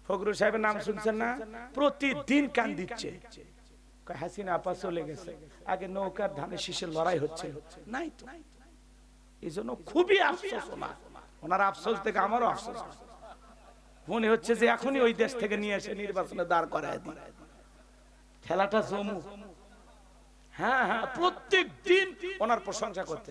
ফখরুল সাহেবের নাম শুনছেন না? প্রতিদিন কান দিচ্ছে, হাসিনা আপা চলে গেছে, আগে নৌকার ধানের শীষের লড়াই হচ্ছে, নাই তো। এই জন্য খুবই আফসোস ওনার আফসোস থেকে আমারও আফসোস। মনে হচ্ছে যে এখনই ওই দেশ থেকে নিয়ে এসে নির্বাচনে দাঁড় করায় দিই, খেলাটা জমু। হ্যাঁ হ্যাঁ, প্রত্যেক দিন ওনার প্রশংসা করতে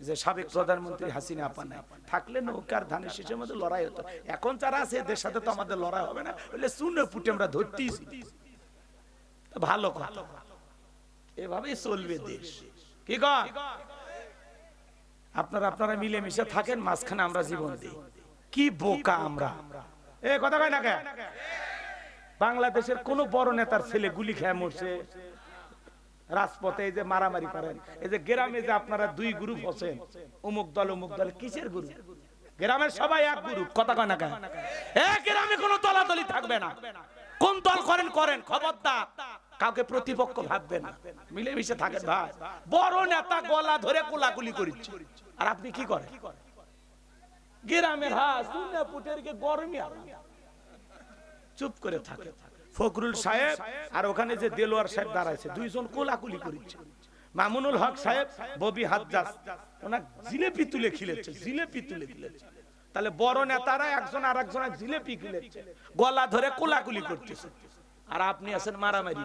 যে সাবেক প্রধানমন্ত্রী হাসিনা আপা নাই থাকলে নৌকার ধানের শীষের মধ্যে লড়াই হতো। এখন যারা আছে এদের সাথে তো আমাদের লড়াই হবে না, বলে শূন্য ফুটে আমরা ধরতেছি। ভালো কথা, এভাবেই চলবে দেশ। কি কর আপনারা মিলেমিশে থাকেন, মাঝখানে আমরা জীবন দিই। কি বোকা আমরা, এ কথা কয় না কে? বাংলাদেশের কোন বড় নেতার ছেলে গুলি খেয়ে মরছে রাজপথে, এই যে মারামারি করেন, এই যে গ্রামে যে আপনারা দুই গ্রুপ হচ্ছেন, অমুক দল কিসের গ্রুপ? গ্রামের সবাই এক গ্রুপ, কথা কয় না কে? গ্রামে কোনো দলাদলি থাকবে না, কোন দল করেন করেন, খবরদার কাউকে প্রতিপক্ষ ভাববেন না, মিলেমিশে থাকেন ভাই। বড় নেতা গলা ধরে কোলাকুলি করছে, আর আপনি কি করেন? গ্রামের গরমই চুপ করে থাকে। ফখরুল সাহেব আর ওখানে যে দেলোয়ার সাহেব দাঁড়াইছে, দুইজন কোলাকুলি করছে। মামুনুল হক সাহেব ববি হাজ্জাজ ওনার জিলেপি তুলে খিলেছে, জিলেপি তুলে খিলেছে। তাহলে বড় নেতারা একজন আর একজনের জিলেপি খিলেছে, গলা ধরে কোলাকুলি করতেছে, আর আপনি আছেন মারামারি।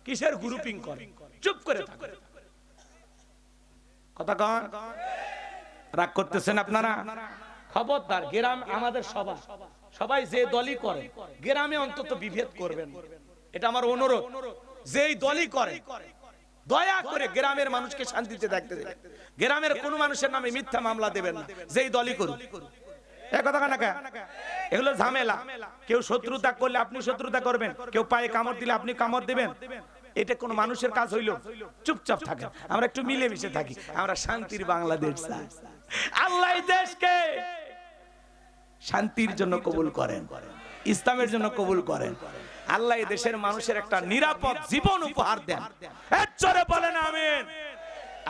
কিসের গ্রুপিং করেন? চুপ করে থাকেন। কথা কন, রাগ করতেছেন আপনারা? খবরদার, গ্রাম আমাদের সবাই যে দলই করে গ্রামে অন্তত বিভেদ করবেন, এটা আমার অনুরোধ। যেই দলই করে দয়া করে গ্রামের মানুষকে শান্তিতে দেখতে দেবেন, গ্রামের কোন মানুষের নামে মিথ্যা মামলা দেবেন না, যেই দলই করুন। এগুলো ঝামেলা। কেউ শত্রুতা করলে আপনি শত্রুতা করবেন, কেউ পায়ে কামড় দিলে আপনি কামড় দিবেন, এটা কোন মানুষের কাজ হইল? চুপচাপ থাকেন, আমরা একটু মিলেমিশে থাকি, আমরা শান্তির বাংলাদেশ চাই। আল্লাহ দেশকে শান্তির জন্য কবুল করেন, ইসলামের জন্য কবুল করেন। আল্লাহ এই দেশের মানুষের একটা নিরাপদ জীবন উপহার দেন। জোরে বলেন আমিন।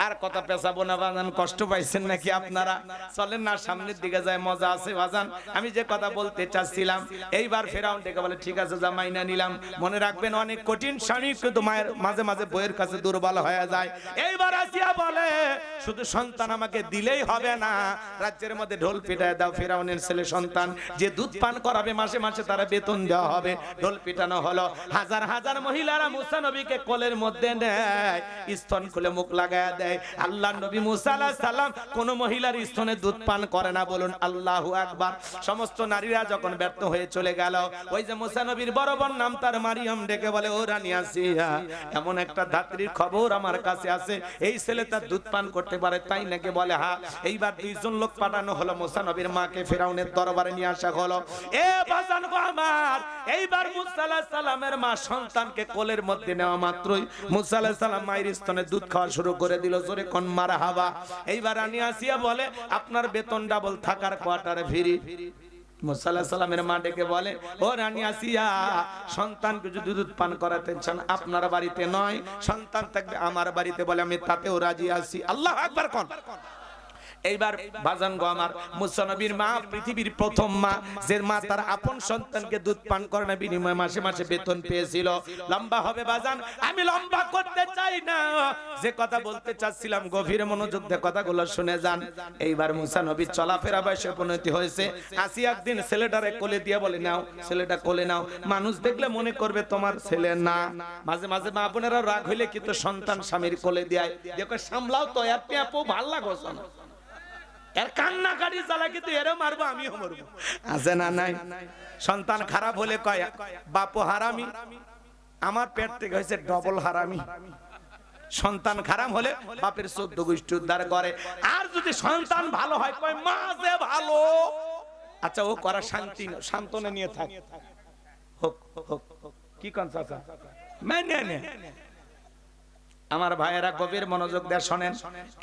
আর কথা পেছাবো না বাজান, কষ্ট পাইছেন নাকি আপনারা? চলেন না সামনের দিকে যায়, মজা আছে বাজান। আমি যে কথা বলতে চাচ্ছিলাম, এইবার ফেরাউন ডেকে বলে ঠিক আছে যা মাইনা নিলাম। মনে রাখবেন অনেক কঠিন স্বামী কিন্তু মায়ের মাঝে মাঝে বইয়ের কাছে দুর্বল হয়ে যায়। এইবার আসিয়া বলে শুধু সন্তান আমাকে দিলেই হবে না, রাজ্যের মধ্যে ঢোল পিটায় দাও। ফেরাউনের ছেলে সন্তান যে দুধ পান করাবে মাসে মাসে তারা বেতন দেওয়া হবে। ঢোল পিটানো হলো, হাজার হাজার মহিলারা মুসা নবীকে কোলের মধ্যে নেয়, স্তন খুলে মুখ লাগায় দেয়। আল্লাহ নবী মুসা আলাইহিস সালাম কোন মহিলার স্তনে দুধ পান করে না, বলুন আল্লাহু আকবার। সমস্ত নারীরা যখন ব্যর্থ হয়ে চলে গেল, ওই যে মুসা নবীর বড় বোন নাম তার মারিয়াম ডেকে বলে ও রানী আসিয়া, এমন একটা ধাত্রীর খবর আমার কাছে আছে, এই ছেলে তার দুধ পান করতে পারে, তাই নাকি? বলে হ্যাঁ। এইবার দুইজন লোক পাঠানো হলো, মুসা নবীর মাকে ফেরাউনের দরবারে নিয়ে আসা হলো। এ বাজান গো আমার, এইবার মুসা আলাইহিস সালামের মা সন্তানকে কোলের মধ্যে নেওয়া মাত্রই মুসা আলাইহিস সালাম মায়ের স্তনে দুধ খাওয়া শুরু করে দিল। জোরে কোন মারহাবা। এইবার রানী আসিয়া বলে আপনার বেতন ডাবল, থাকার কোয়ার্টারে ফ্রি। মুসা আলাইহিস সালামের মা ডেকে বলে ও রানী আসিয়া, সন্তানকে যদি দুধ পান করাতে চান আপনার বাড়িতে নয়, সন্তান থাকবে আমার বাড়িতে, বলে আমি তাতেও রাজি আছি। আল্লাহু আকবার কোন। এইবার বাজান গো আমার, মুসা নবীর মা পৃথিবীর প্রথম মা, যে মা তার আপন সন্তানকে দুধ পান করানোর বিনিময়ে মাসে মাসে বেতন পেয়েছিল। লম্বা হবে বাজান, আমি লম্বা করতে চাই না, যে কথা বলতে চাচ্ছিলাম গভীর মনোযোগ দিয়ে কথাগুলো শুনে যান। এইবার মুসা নবীর চলাফেরা বয়সে পরিণতি হয়েছে। আসিয়া একদিন ছেলেটারে কোলে দিয়ে বলে নাও, ছেলেটা কোলে নাও, মানুষ দেখলে মনে করবে তোমার ছেলে না। মাঝে মাঝে মা বোনেরা রাগ হইলে কিন্তু সন্তান স্বামীর কোলে দেয়, দেখো সামলাও তো, আপনি আপু ভাল লাগছ না, এর কান্নাকাটি চালা কিন্তু এরও মারবো আমিও মরবো, আছে না নাই? সন্তান খারাপ হলে কয় বাপু হারামি, আমার পেট থেকে হয়েছে ডবল হারামি। সন্তান খারাপ হলে বাপের 14 গোষ্ঠী উদ্ধার করে। আর যদি সন্তান ভালো হয় কয় মা যে ভালো, আচ্ছা ও করা শান্তি সান্ত্বনা নিয়ে থাক, হোক হোক হোক, কি কোন চাচা মানে নে আমার ভাইয়েরা গভীর মনোযোগ দিয়ে শোনেন।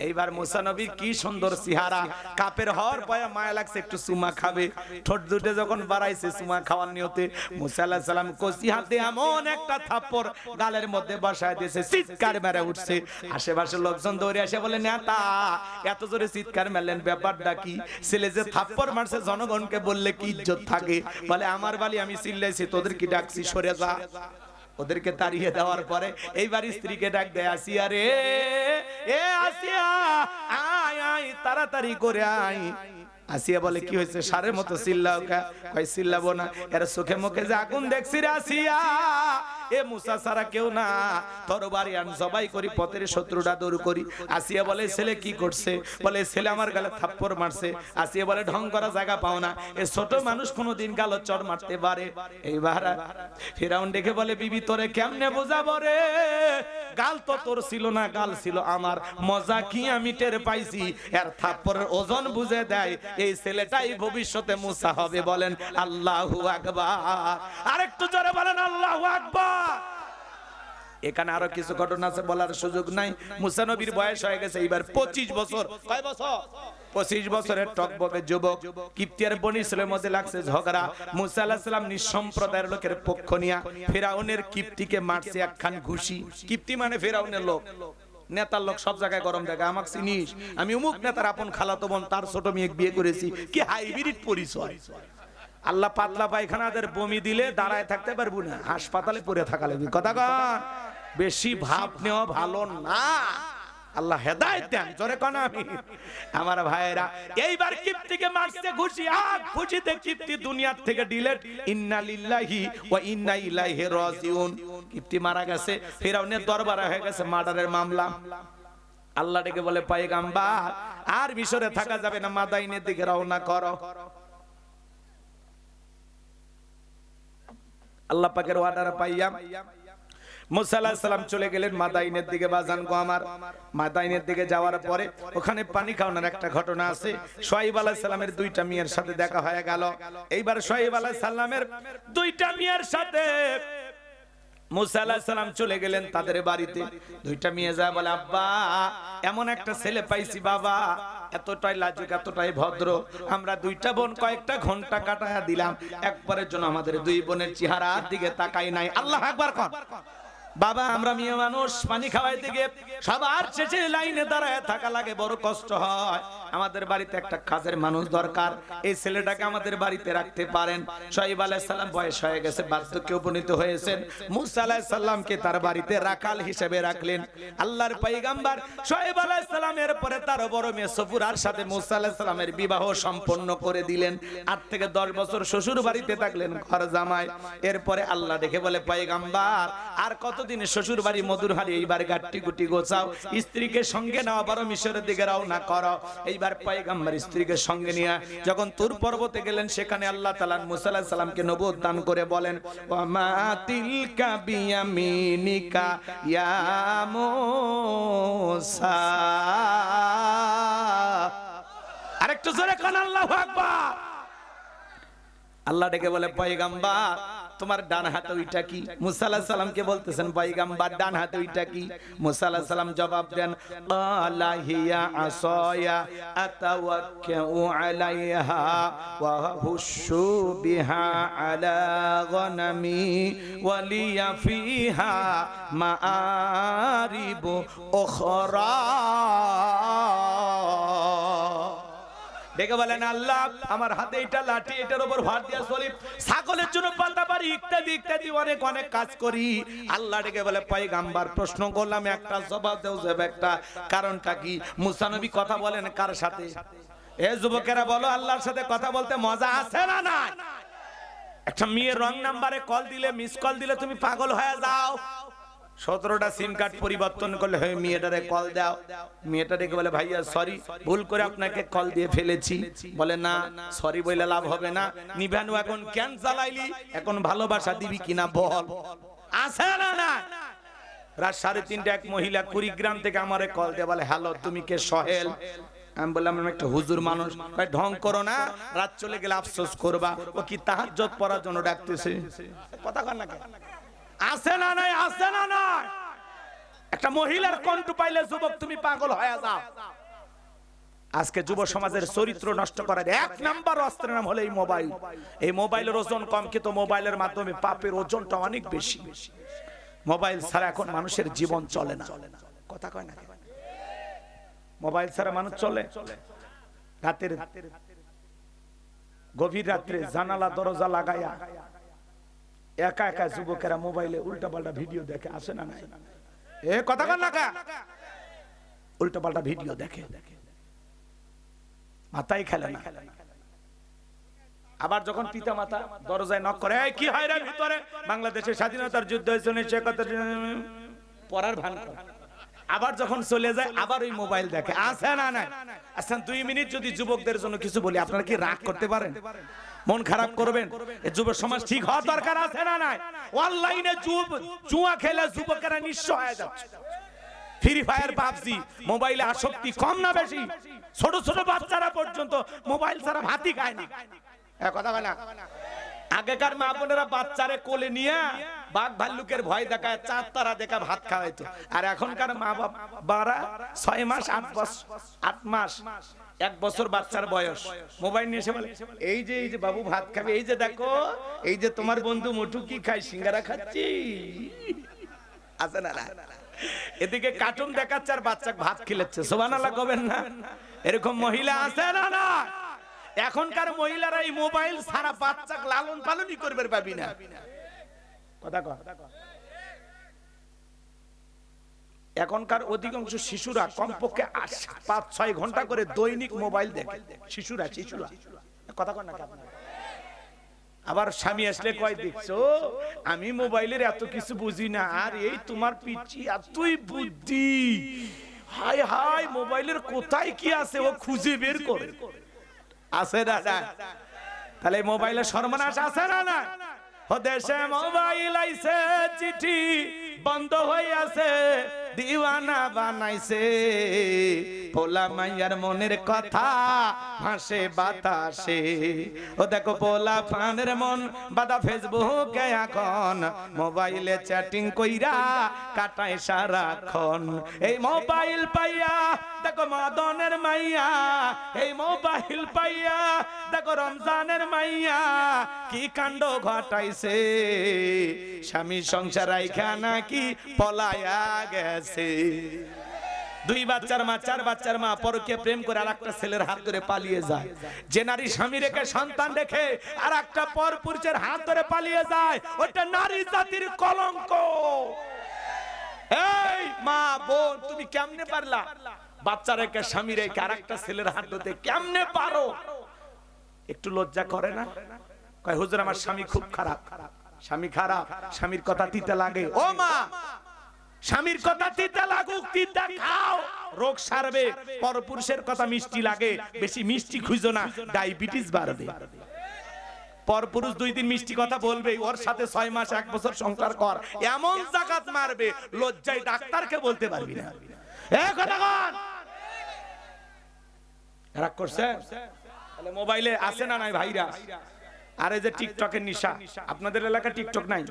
এইবার মুসা নবীর কি সুন্দর চেহারা, কাপের হওয়ার পরে মায়া লাগছে একটু চুমা খাবে, ঠোঁট দুটে যখন বাড়াইছে চুমা খাওয়ার নিয়তে মুসা আলাইহিস সালাম কচি হাতে এমন একটা থাপ্পড় গালের মধ্যে বসায় দিয়েছে, চিৎকার মেরে উঠছে। আশেপাশের লোকজন দৌড়ে আসে বলে, নেতা এত জোরে চিৎকার মেরলেন, ব্যাপারটা কি? ছেলে যে থাপ্পড় মারছে জনগণকে বললে কি ইজ্জত থাকে? বলে আমার বালি আমি চিল্লাইছি, তোদের কি ডাকছি, সরে যা। ওদেরকে তাড়িয়ে দেওয়ার পরে এইবার স্ত্রীকে ডাক দেয়, আসিয়া রে, এ আসিয়া, আয় আয় তাড়াতাড়ি করে আয়। আসিয়া বলে, কি হয়েছে? সারের মতো চিল্লাও কা? কই চিল্লাবো না, এর চোখে মুখে যে আগুন দেখছি রে আসিয়া, এ মুসা ছাড়া কেউ না, তরবারি আন জবাই করি, পথের শত্রুটা দূর করি। আসিয়া বলে, ছেলে কি করছে? বলে, ছেলে আমার গালে থাপ্পড় মারছে। আসিয়া বলে, ঢং করা জায়গা পাও না, এ ছোট মানুষ কোনোদিন গালে চড় মারতে পারে? এইবার ফিরাউন দেখে বলে, বিবি তোরে কেমনে বোঝাবো রে, গাল তো তোর ছিল না, গাল ছিল আমার। মজা কি আমি টের পাইছি, এর থাপ্পড়ের ওজন বুঝে দেয়, এই ছেলেটাই ভবিষ্যতে মুসা হবে। বলেন আল্লাহু আকবার। আরেকটু জোরে বলেন আল্লাহু আকবার। এখানে আরো কিছু ঘটনা আছে, বলার সুযোগ নাই। মুসা নবীর বয়স হয়ে গেছে এবার 25 বছর। কয় বছর? 25 বছরের টকবকে যুবক। কিপ্তি আর বনি ইসরাইলের মধ্যে লাগছে ঝগড়া। মুসা আলাইহিস সালাম নিঃসম্প্রদায়ের লোকের পক্ষ নিয়া ফিরাউনের কিপ্তিকে মারছে একখান ঘুষি। কিপ্তি মানে ফিরাউনের লোক, নেতার লোক, সব জায়গায় গরম জায়গা। আমাকে চিনিস, আমি অমুক নেতার আপন খালাতো বোন, তার ছোট মেয়ে বিয়ে করেছি। কি হাইব্রিড পরিচয়! আল্লাহ পাতলা পায়খানাদের বমি দিলে দাঁড়ায় থাকতে পারবো না, হাসপাতালে পড়ে থাকা লাগবে। কথা কন, বেশি ভাব নেওয়া ভালো না। আল্লাহ হেদায়েত দেন, জোরে কোন আমি। আমার ভাইয়েরা, এইবার কিপ্তিকে মারছে ঘুষি, আর ঘুষিতে কিপ্তি দুনিয়া থেকে ডিলেট। ইন্না লিল্লাহি ওয়া ইন্না ইলাইহি রাজিউন। কিপ্তি মারা গেছে, ফিরাউনের দরবারে হয়ে গেছে মার্ডারের মামলা। আল্লাহ ডেকে বলে, পয়গম্বর আর মিশরে থাকা যাবে না, মাদাইনের দিকে রওনা করো। আল্লাহ পাকের অর্ডার পাইয়া মুসা আলাইহিস সালাম চলে গেলেন মাদাইনের দিকে। বাজান গো আমার, মাদাইনের দিকে যাওয়ার পরে ওখানে পানি খাওয়ানোর একটা ঘটনা আছে। শুআয়ব আলাইহিস সালামের দুইটা মেয়ের সাথে দেখা হয়ে গেল। এইবার শুআয়ব আলাইহিস সালামের দুইটা মেয়ের সাথে মুসা আলাইহিস সালাম চলে গেলেন তাদের বাড়িতে। দুইটা মেয়ে যায় বলে, আব্বা এমন একটা ছেলে পাইছি বাবা, এতটাই লাজুক, এতটাই ভদ্র, আমরা দুইটা বোন কয়েকটা ঘন্টা কাটায়া দিলাম, একবারের জন্য আমাদের দুই বোনের চেহারার দিকে তাকাই নাই। আল্লাহু আকবার কর। বাবা আমরা মেয়ে মানুষ, পানি খাওয়াইতে গিয়ে সবার শেষে লাইনে দাঁড়ায় থাকা লাগে, বড় কষ্ট হয়। আমাদের বাড়িতে একটা কাজের মানুষ দরকার, এই ছেলেটাকে আমাদের বাড়িতে রাখতে পারেন? শুআয়ব আলাইহিস সালাম বয়স হয়ে গেছে, বার্ধক্যে উপনীত হয়েছেন। মুসা আলাইহিস সালামকে তার বাড়িতে রাখাল হিসেবে রাখলেন। আল্লাহর পয়গম্বর শুআয়ব আলাইহিস সালামের পরে তার বড় মেয়ে সফুরার সাথে মুসা আলাইহিস সালামের বিবাহ সম্পন্ন করে দিলেন। 8 থেকে 10 বছর শ্বশুর বাড়িতে থাকলেন ঘর জামাই। এরপরে আল্লাহ দেখে বলে, পয়গম্বর আর কতদিন শ্বশুর বাড়ি মধুর হাড়ি, এইবার গাট্টি গুটি গোছাও, স্ত্রীকে সঙ্গে নাও, আবার মিশরের দিকে রওনা করো। এইবার পয়গম্বর স্ত্রীকে সঙ্গে নিয়ে যখন তুর পর্বতে গেলেন, সেখানে আল্লাহ তাআলা মুসা আলাইহিস সালামকে নবুয়ত দান করে বলেন, ওয়া মা তিলকা বিয়ামিনিকা ইয়া মুসা। আরেকটু জোরে কান আল্লাহু আকবার। আল্লাহ ডেকে বলে, পয়গম্বর তোমার ডান হাতে ওইটা কি? মুসা আলাইহিস সালামকে বলতেছেন, পয়গম্বর ডান হাতে ওইটা কি? মুসা আলাইহিস সালাম জবাব দেন, ক্বালা হিয়া আসায়া আতাওয়াক্কাউ আলাইহা ওয়া হুশু বিহা আলা গনামি ওয়া লিয়া ফিহা মাআরিবু উখরা। ডেকে বলেন, আল্লাহ আমার হাতে এটা লাঠি, এটার উপর ভার দিয়া চলি, ছাগলের জন্য পাতা পারি, ইত্যাদি ইত্যাদি অনেক অনেক কাজ করি। আল্লাহ ডেকে বলে, পয়গম্বর প্রশ্ন করলাম একটা, জবাব দেও যাবে একটা। কারণটা কি? মুসা নবী কথা বলেন কার সাথে? এ যুবকেরা বলো, আল্লাহর সাথে কথা বলতে মজা আছে না নাই? একটা মেয়ের রং নাম্বারে কল দিলে, মিস কল দিলে তুমি পাগল হয়ে যাও। 17টা সিম কার্ড পরিবর্তন করলে হয়, মেয়েটারে কল দাও। মেয়েটা ডেকে বলে, ভাইয়া সরি, ভুল করে আপনাকে কল দিয়ে ফেলেছি। বলে, না সরি বলে লাভ হবে না, নিভানু এখন কেন চালাইলি, এখন ভালোবাসা দিবি কিনা বল। আছে না না? রাত 3:30 এক মহিলা কুড়িগ্রাম থেকে আমারে কল দিয়ে বলে, হ্যালো তুমি কে? সোহেল। আমি বললাম, আমি একটা হুজুর মানুষ। ভাই ঢং করো না, রাত চলে গেলে আফসোস করবা। ও কি তাহাজ্জুদ পড়ার জন্য ডাকতেছে? কথা কর না কেন? আছে না নাই? আছে না নাই? একটা মহিলার কণ্ঠ পাইলে যুবক তুমি পাগল হয়ে যাও। আজকে যুব সমাজের চরিত্র নষ্ট করার এক নাম্বার অস্ত্রের নাম হলো এই মোবাইল। এই মোবাইলের ওজন কম, কিন্তু মোবাইলের মাধ্যমে পাপের ওজনটা অনেক বেশি। মোবাইল ছাড়া এখন মানুষের জীবন চলে না। কথা কয় না? মোবাইল ছাড়া মানুষ চলে? রাতের গভীর রাত্রে জানালা দরজা লাগায়া একা একা যুবকেরা মোবাইলে উল্টাপাল্টা ভিডিও দেখে, আসে না নাই? এ কথা কন না কা? উল্টাপাল্টা ভিডিও দেখে, মাথায় খেলে না। আবার যখন পিতা মাতা দরজায় নক করে, এই কি হয় রে ভিতরে? বাংলাদেশের স্বাধীনতার যুদ্ধ হয়েছে 1971, পড়ার ভান করে। আবার যখন চলে যায় আবার ওই মোবাইল দেখে, আছে না নাই? আচ্ছা 2 মিনিট যদি যুবকদের জন্য কিছু বলি, আপনারা কি রাগ করতে পারেন? মন খারাপ করবেন? এই যুব সমাজ ঠিক হওয়া দরকার আছে না নাই? অনলাইনে জুয়া খেলে যুবকেরা নিঃস্ব হয়ে যাচ্ছে। ফ্রি ফায়ার, পাবজি, মোবাইলে আসক্তি কম না বেশি? ছোট ছোট বাচ্চারা পর্যন্ত মোবাইল ছাড়া ভাতই খায় না। কথা বলে না? আগেকার মা বোনেরা বাচ্চারে কোলে নিয়ে বাঘ ভাল্লুকের ভয় দেখায়, চাঁদ তারা দেখা ভাত খাওয়াইতো। আর এখনকার মা বাবারা 6 মাস 8 মাস 1 বছর বাচ্চার বয়স, মোবাইল নিয়ে এসে বলে, এই যে বাবু ভাত খাবে, এই যে দেখো, এই যে তোমার বন্ধু মোটু কি খায়, সিঙ্গারা খাচ্ছি। আছে না? এদিকে কার্টুন দেখাচ্ছে আর বাচ্চা ভাত খিলাচ্ছে। সুবহানাল্লাহ কবেন না? এরকম মহিলা আছে না? না, এখনকার মহিলারা এই মোবাইল ছাড়া বাচ্চাকে লালন পালনই করবে পাবি না। কথা কয়? এখনকার অধিকাংশ শিশুরা কমপক্ষে 5-6 ঘন্টা করে দৈনিক মোবাইল দেখে। শিশুরা কথা কয় না? আবার স্বামী আসলে কয়, দেখছো আমি মোবাইলের এত কিছু বুঝি না, আর এই তোমার পিচ্ছি এতই বুদ্ধি। হায় হায়, মোবাইলের কোথায় কি আছে ও খুঁজে বের করে। আছে না? তাহলে মোবাইলে সর্বনাশ আছে না? না, ও দেশে মোবাইল আইছে, চিঠি বন্ধ হয়ে আছে, দিওয়ানা বানাইছে, পোলা মাইয়ার মনের কথা ভাসে বাতাসে। ও দেখো পোলা পানের মন বাদা ফেসবুকে এখন, মোবাইলে চ্যাটিং কইরা কাটায় সারাক্ষণ। এই মোবাইল পাইয়া দেখো মাদনের মাইয়া, এই মোবাইল পাইয়া দেখো রমজানের মাইয়া কি কাণ্ড ঘটাইছে। স্বামী সংসার রাইখা নাকি পলায়া গেছে। 2 বাচ্চার মা, 4 বাচ্চার মা পরকে প্রেম করে আরেকটা ছেলের হাত ধরে পালিয়ে যায়। যে নারী স্বামী রেখে সন্তান রেখে আরেকটা পর পুরুষের হাত ধরে পালিয়ে যায়, ওটা নারী জাতির কলঙ্ক। এই মা বোন, তুমি কেমনে পারলা? বাচ্চা রেখে স্বামী রেখে আরেকটা ছেলের হাত ধরতে কেমনে পারো? একটু লজ্জা করে না? কয় হুজুর আমার স্বামী খুব খারাপ। স্বামী খারাপ, স্বামীর কথা তিতা লাগে। ও মা, স্বামীর কথা তিতা লাগুক, তিতা খাও, রোগ সারবে। পরপুরুষের কথা মিষ্টি লাগে, বেশি মিষ্টি খুঁজো না, ডায়াবেটিস বাড়বে। পরপুরুষ 2 দিন মিষ্টি কথা বলবে, ওর সাথে 6 মাস 1 বছর সংসার কর, এমন জাকাত মারবে লজ্জায় ডাক্তারকে বলতে পারবি না। এ কথা কন, রাগ করছে? তাহলে মোবাইলে আছে না নাই ভাইরা? আর এই যে টিকটকের নিশা, আপনাদের এলাকা টিকটক নাই?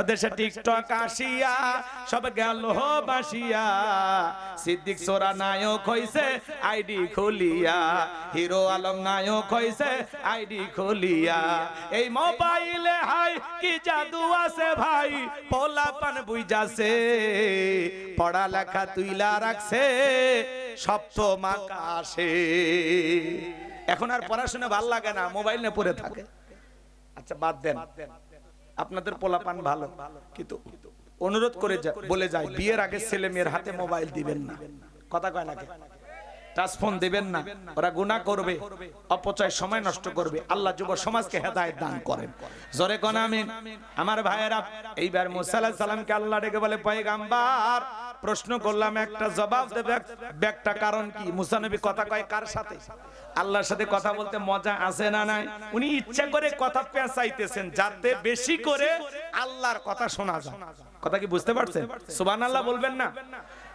দেশে টিকটক আসিয়া সব গেল বাসিয়া, সিদ্দিক সোরা নায়ক হইছে আইডি খুলিয়া, হিরো আলম নায়ক হইছে আইডি খুলিয়া। এই মোবাইলে হাই কি জাদু আছে ভাই, পোলাপান বুইজাছে, পড়ালেখা তুইলা রাখছে সপ্তম আকাশে। এখন আর পড়াশোনা ভাল লাগে না, মোবাইল নিয়ে পড়ে থাকে। আচ্ছা বাদ দেন, আপনাদের পোলাপান ভালো, কিন্তু অনুরোধ করে বলে যায়, বিয়ের আগে ছেলে মেয়ের হাতে মোবাইল দিবেন না। কথা কয় না? টাচ ফোন দিবেন না, ওরা গুনাহ করবে, অপচয় সময় নষ্ট করবে। আল্লাহ যুব সমাজকে হেদায়েত দান করেন। জোরে কোন আমিন। আমার ভাইয়েরা, এইবার মুসা আলাইহিস সালামকে আল্লাহ ডেকে বলে, পয়গম্বর প্রশ্ন করলাম, একটা জবাব দেবে, একটা কারণ কি? মুসা নবী কথা কয় কার সাথে? আল্লাহর সাথে কথা বলতে মজা আছে না নাই? উনি ইচ্ছা করে কথা পেঁচাইতেছেন যাতে বেশি করে আল্লাহর কথা শোনা যায়। কথা কি বুঝতে পারছেন? সুবহানাল্লাহ বলবেন না?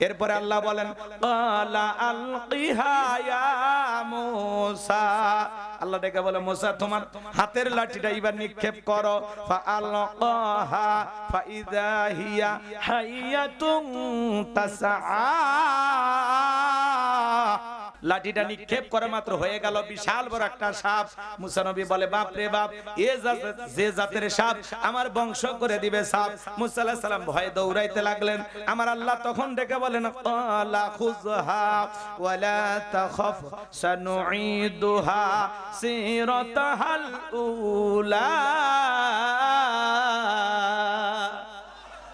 এরপরে আল্লাহ বলেন ক্বালা আলকিহা ইয়া মূসা, আল্লাহ ডেকে বলে মুসা তোমার হাতের লাঠিটা এবার নিক্ষেপ করো। ফাআলকাহা ফাইযা হিয়া হাইয়াতুন তাসআ, লাঠিটা নিক্ষেপ করে মাত্র হয়ে গেল বিশাল বড় একটা সাপ। মুসা নবী বলে বাপ রে বাপ, যে জাতের সাপ আমার বংশ করে দিবে সাপ। মুসা আলাইহিস সালাম ভয়ে দৌড়াইতে লাগলেন। আমার আল্লাহ তখন ডেকে বলেন ক্বালা খুযহা ওয়ালা তাখাফ সানুঈদুহা সিরাতাহাল উলা,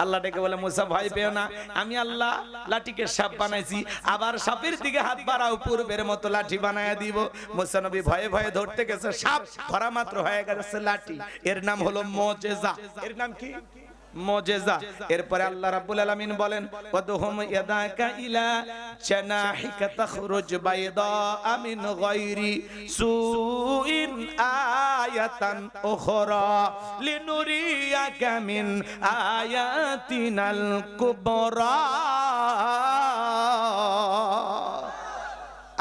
আল্লাহ ডেকে বলে মুসা ভয় পেও না, আমি আল্লাহ লাঠিকে সাপ বানাইছি, আবার সাপের দিকে হাত বাড়াও, পূর্বের মতো লাঠি বানায়া দিব। মুসা নবী ভয়ে ভয়ে ধরতে গেছে, সাপ ধরা মাত্র হয়ে গেছে লাঠি। এর নাম হলো মুজিজা। এর নাম কি? মুজিজা। এরপরে আল্লাহ রাব্বুল আলামিন বলেন ওয়াদহুম ইয়াদাকা ইলা জানাহিকা তাখরুজ বাইদা মিন গায়রি সুইন আয়াতান উখরা লিনুরিয়াকা মিন আয়াতিনাল কুবরা।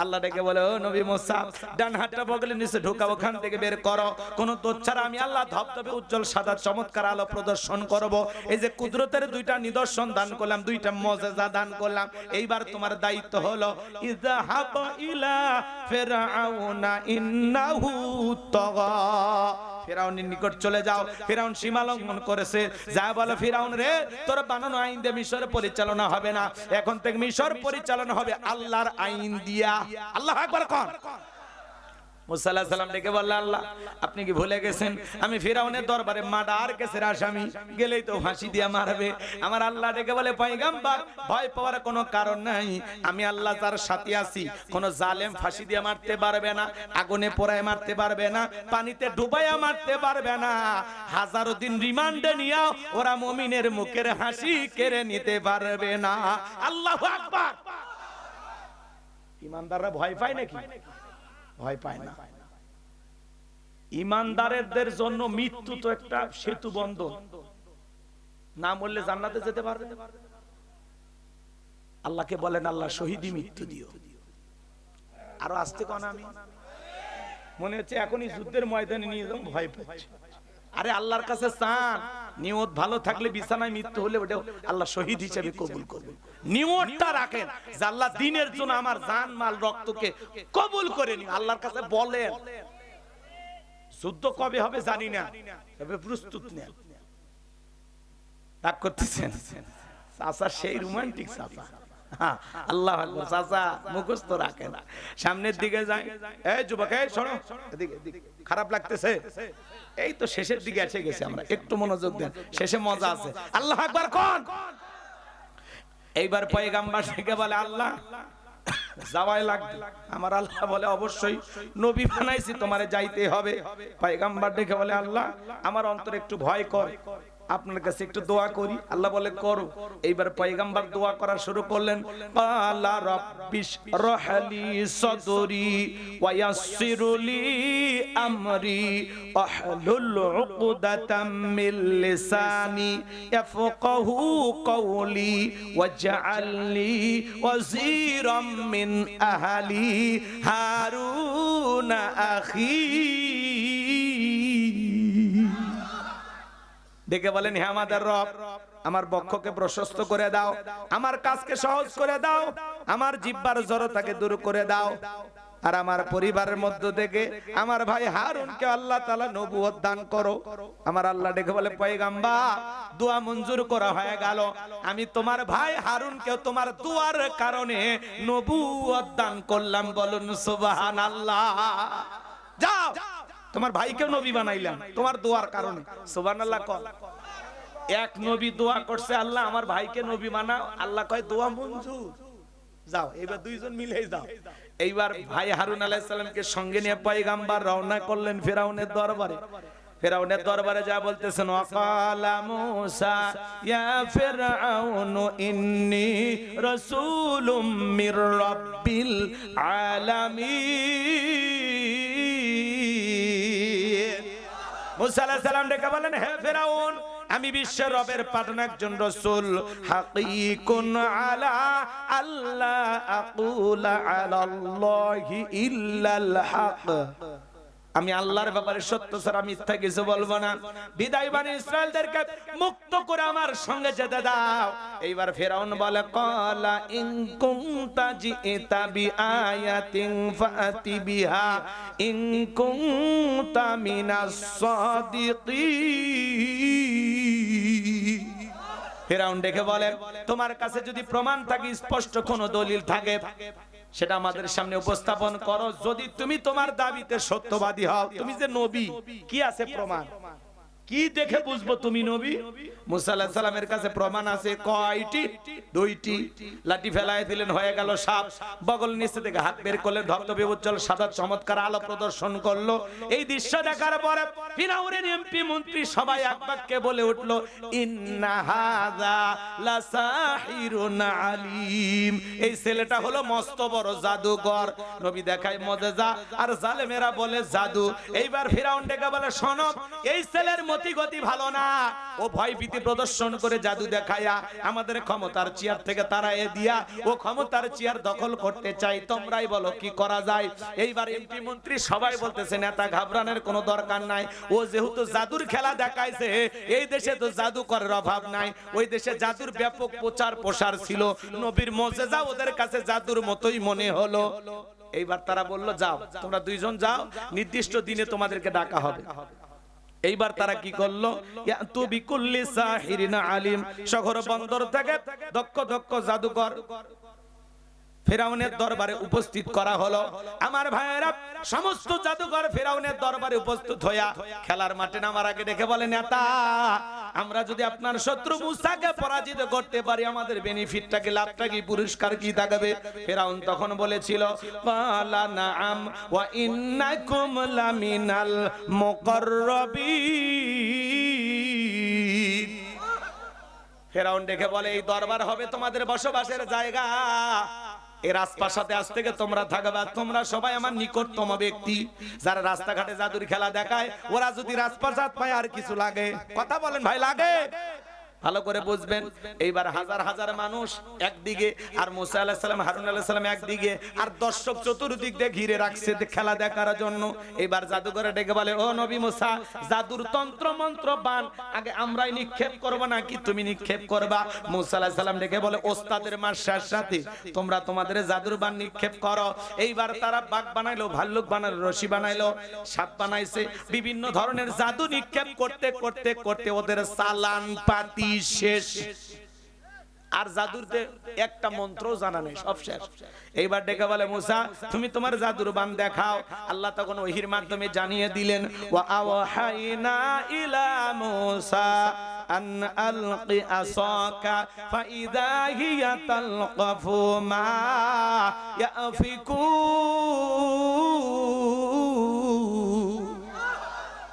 আল্লাহ ডেকে বলে ও নবী মুসা ডান হাতটা বগলের নিচে ঢোকাও, ওখান থেকে বের করো। কোন দোষ ছাড়া আমি আল্লাহ ধবধবে উজ্জ্বল সাদা চমৎকার আলো প্রদর্শন করব। এই যে কুদরতের দুইটা নিদর্শন দান করলাম, দুইটা মুজিজা দান করলাম, এইবার তোমার দায়িত্ব হলো ইযহাব ইলা ফিরআউনা ইন্নাহু তাগা, ফিরআউনের নিকট চলে যাও। ফিরআউন সীমা লঙ্ঘন করেছে। যা বলো ফিরআউন রে, তোর বানানো আইন দিয়ে মিশর পরিচালনা হবে না, এখন থেকে মিশর পরিচালনা হবে আল্লাহর আইন দিয়া। আল্লাহু আকবার কোন। মুসা আলাইহিস সালাম ডেকে বললেন আল্লাহ আপনি কি ভুলে গেছেন আমি ফিরআউনের দরবারে মার্ডার কেসের আসামি, গেলেই তো ফাঁসি দিয়া মারবে। আমার আল্লাহ ডেকে বলে পয়গম্বর ভয় পাওয়ার কোনো কারণ নাই, আমি আল্লাহ তার সাথে আছি। কোন জালেম ফাঁসি দিয়ে মারতে পারবে না, আগুনে পোড়ায় মারতে পারবে না, পানিতে ডুবাইয়া মারতে পারবে না, হাজারো দিন রিমান্ডে নিয়েও ওরা মুমিনের মুখের হাসি কেড়ে নিতে পারবে না। আল্লাহু আকবার। ইমানদাররা ভয় পায় নাকি? ভয় পায় না। ইমানদারদের জন্য মৃত্যু তো একটা সেতু বন্ধন, না মরলে জান্নাতে যেতে পারবে। আল্লাহকে বলেন আল্লাহ শহীদি মৃত্যু দিও। আরো আসতে কোন আমি মনে হচ্ছে এখনই যুদ্ধের ময়দানে নিয়ে যাও, ভয় পাচ্ছে। আরে আল্লাহর কাছে চান, নিয়ত ভালো থাকলে বিছানায় মৃত্যু হলে ওটা আল্লাহ শহীদ হিসেবে কবুল করবে। নিয়তটা রাখেন যে আল্লাহ দ্বীনের জন্য আমার জান মাল রক্তকে কবুল করে নি। আল্লাহর কাছে বলেন যুদ্ধ কবে হবে জানি না, তবে প্রস্তুত নেন। রাগ করতেছেন চাচা, সেই রোমান্টিক চাচা। আল্লাহু আকবার। চাচা মুখস্থ রাখেন, সামনের দিকে যায়। এই যুবক এই শোনো, এদিকে খারাপ লাগতেছে, এই তো শেষের দিকে এসে গেছে, আমরা একটু মনোযোগ দেন, শেষে মজা আছে। আল্লাহু আকবার কোন। এইবার পয়গম্বর থেকে বলে আল্লাহ যাওয়াই লাগবে। আমার আল্লাহ বলে অবশ্যই, নবী বানাইছি তোমারে যাইতে হবে। পয়গম্বর দেখে বলে আল্লাহ আমার অন্তরে একটু ভয় করে, আপনার কাছে একটু দোয়া করি। আল্লাহ বলে করো। এইবার পয়গম্বর দোয়া করা শুরু করলেন। ক্বালা রাব্বিশ রাহলি সাদরি ওয়া ইয়াসসিরলি আমরি আহলুল উকদাতাম মিন লিসানি ইয়াফকাহু কওলি ওয়াজআলনি ওয়াজিরাম মিন আহলি হারুন আখি। দেখে বলেন হে আমাদের রব, আমার বক্ষকে প্রশস্ত করে দাও, আমার কাজকে সহজ করে দাও, আমার জিহ্বার জড়তাকে দূর করে দাও, আর আমার পরিবারের মধ্য থেকে আমার ভাই হারুনকে আল্লাহ তাআলা নবুয়ত দান করো। আমার আল্লাহ ডেকে বলে পয়গম্বর দোয়া মঞ্জুর করা হয়ে গেল, আমি তোমার ভাই হারুনকে তোমার দোয়ার কারণে নবুয়ত দান করলাম। বলুন সুবহানাল্লাহ। যাও তোমার ভাইকে নবী বানাইলাম তোমার দোয়ার কারণে। সুবহানাল্লাহ কর। এক নবী দোয়া করছে আল্লাহ আমার ভাইকে নবী বানাও, আল্লাহ কয় দোয়া মঞ্জুর। যাও এবার দুইজন মিলে যাও। এইবার ভাই হারুন আলাইহিস সালামকে সঙ্গে নিয়ে পয়গম্বর রওনা করলেন ফিরআউনের দরবারে। ফিরআউনের দরবারে যা বলতেছেন ওয়াকালা মূসা ইয়া ফিরআউনু ইন্নী রাসূলুম মির রাব্বিল আলামিন। মুসা আলাইহিস সালাম ডেকে বলেন হে ফিরআউন আমি বিশ্বের রবের পাঠানো একজন রাসূল হাকিকুন আলা আল্লাহ আকুলা আলাল্লাহি ইল্লাল হক আমি আল্লাহর ব্যাপারে সত্য ছাড়া মিথ্যা কিছু বলবো না বিদায় বনি ইসরাইলদেরকে মুক্ত করে আমার সঙ্গে যেতে দাও এইবার ফেরাউন বলে ক্বালা ইন কুনতা জিতা বিআয়াতিন ফাতি বিহা ইন কুনতা মিনাস সাদিকিন ফেরাউন ডেকে বলে তোমার কাছে যদি প্রমাণ থাকে স্পষ্ট কোনো দলিল থাকে সেটা আমাদের সামনে উপস্থাপন করো যদি তুমি তোমার দাবিতে সত্যবাদী হও তুমি যে নবী কি আছে প্রমাণ কি দেখে বুঝবো তুমি নবী মুসা আলাইহিস সালামের কাছে প্রমাণ আছে কয়টি দুইটি লাঠি ফেলায় দিলেন হয়ে গেল সাপ বগল নিচে থেকে হাত বের করলে ধবধবে উজ্জ্বল সাদা চমৎকার আলো প্রদর্শন করলো এই দৃশ্য দেখার পরে ফিরাউনের এমপি মন্ত্রী সবাই এক বাক্যে বলে উঠলো ইন্না হাযা লাসাহিরুন আলিম এই ছেলেটা হলো মস্ত বড় জাদুকর নবী দেখায় মুজিজা আর জালেমেরা বলে জাদু এইবার ফিরাউন ডেকে বলে শোনো এই ছেলের গতি ভালো না ও ভয় ভীতি প্রদর্শন করে জাদু দেখায়া আমাদের ক্ষমতার চেয়ার থেকে তাড়ায়ে দিয়া ও ক্ষমতার চেয়ার দখল করতে চাই তোমরাই বলো কি করা যায় এইবার এমপি মন্ত্রী সবাই বলতেছে নেতা ঘাবড়ানোর কোনো দরকার নাই ও যেহেতু জাদুর খেলা দেখাইছে এই দেশে তো জাদুকরের অভাব নাই ওই দেশে জাদুর ব্যাপক প্রচার প্রসার ছিল নবীর মুজিজা ওদের কাছে জাদুর মতোই মনে হলো এইবার তারা বলল যাও তোমরা দুইজন যাও নির্দিষ্ট দিনে তোমাদেরকে ডাকা হবে এইবার তারা কি করলো ইয়াতু বিকুল্লি সাহিরিন আলিম শহর বন্দর থেকে দক্ষ দক্ষ জাদুকর ফেরাউনের দরবারে উপস্থিত করা হলো আমার ভাইয়েরা সমস্ত জাদুকর ফেরাউনের দরবারে উপস্থিত হইয়া খেলার মাঠে নামার আগে দেখে বলে নেতা আমরা যদি আপনার শত্রু মুসাকে পরাজিত করতে পারি আমাদের বেনিফিটটা কি লাভটা কি পুরস্কার কি থাকবে ফেরাউন তখন বলেছিল ক্বালা নাআম ওয়া ইন্নাকুম লামিনাল মুকাররাবিন ফেরাউন দেখে বলে এই দরবার হবে তোমাদের বসবাসের জায়গা এই রাজপ্রাসাদে আজ থেকে তোমরা থাকবা তোমরা সবাই আমার নিকটতম ব্যক্তি যারা রাস্তাঘাটে জাদুর খেলা দেখায় ওরা যদি রাজপ্রাসাদ পায় আর কিছু লাগে কথা বলেন ভাই লাগে ভালো করে বুঝবেন এইবার হাজার হাজার মানুষ একদিকে আর মুসা আলাইহিস সালাম হারুন আলাইহিস সালাম একদিকে আর দর্শক চতুর্দিক দিয়ে ঘিরে রাখছে খেলা দেখার জন্য এইবার জাদুকরে ডেকে বলে ও নবী মুসা জাদুর তন্ত্র মন্ত্র বান আগে আমরাই নিক্ষেপ করব নাকি তুমি নিক্ষেপ করবা মুসা আলাইহিস সালাম ডেকে বলে ওস্তাদের মার্শার সাথে তোমরা তোমাদের জাদুর বান নিক্ষেপ করো এইবার তারা বাঘ বানাইলো ভাল্লুক বানাইলো রশি বানাইলো সাপ বানাইছে বিভিন্ন ধরনের জাদু নিক্ষেপ করতে করতে করতে ওদের চালান পাতি শেষ আর জাদুরতে একটা মন্ত্র জানা নেই সব শেষ এইবার ডেকে বলে মুসা তুমি তোমার জাদুর বান দেখাও আল্লাহ তখন ওহীর মাধ্যমে জানিয়ে দিলেন ওয়া আওহাইনা ইলা মুসা আন আলকি আসাকা ফাইদা হিয়া তালকাফু মা ইয়াফিকুন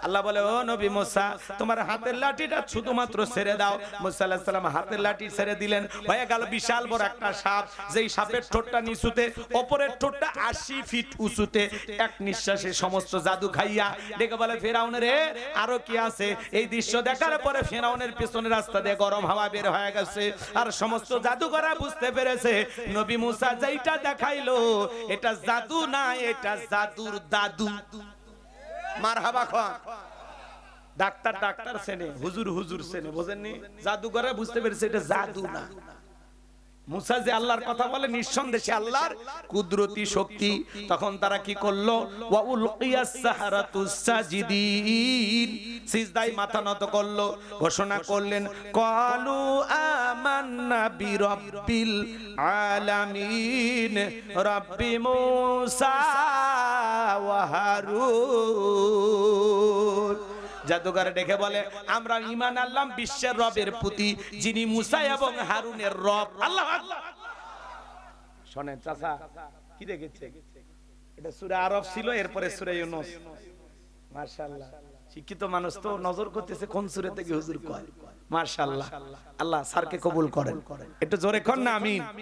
আল্লাহ বলে ও নবী মুসা তোমার হাতের লাঠিটা শুধুমাত্র ছেড়ে দাও মুসা আলাইহিস সালাম হাতের লাঠি ছেড়ে দিলেন হয়ে গেল বিশাল বড় একটা সাপ যেই সাপের ঠোঁটটা নিচুতে উপরের ঠোঁটটা 80 ফিট উঁচুতে এক নিঃশ্বাসে সমস্ত জাদু খাইয়া ডেকে বলে ফেরাউন রে আরো কি আছে এই দৃশ্য দেখার পরে ফেরাউনের পেছনে রাস্তা দিয়ে গরম হাওয়া বের হয়ে গেছে আর সমস্ত জাদুকররা বুঝতে পেরেছে নবী মুসা যেইটা দেখাইলো এটা জাদু না এটা জাদুর দাদু মারহাবা খান ডাক্তার ডাক্তার সেনে হুজুর হুজুর সেনে বুঝেননি জাদুকররা বুঝতে পেরেছে এটা জাদু না মুসা যে আল্লাহর কথা বলে নিঃসন্দেহে আল্লাহর কুদরতি শক্তি তখন তারা কি করলো ওয়া উলকিয়াস সাহারাতুস সাজিদিন সিজদায় মাথা নত করলো ঘোষণা করলেন ক্বালু আমান্না বিরাব্বিল আলামিন রাব্বি মুসা ওয়া হারুন জাদুকর ডেকে বলে আমরা ঈমান আনলাম বিশ্বের রবের প্রতি যিনি মুসা এবং হারুনের রব আল্লাহু আকবার শুনেন চাচা কি দেখেছে এটা সূরা আরফ ছিল এরপরে সূরা ইউনূস মাশাআল্লাহ শিক্ষিত মানুষ তো নজর করতেছে কোন সূরা থেকে হুজুর কয় মাশাআল্লাহ আল্লাহ স্যারকে কবুল করেন একটু জোরে কর না আমিন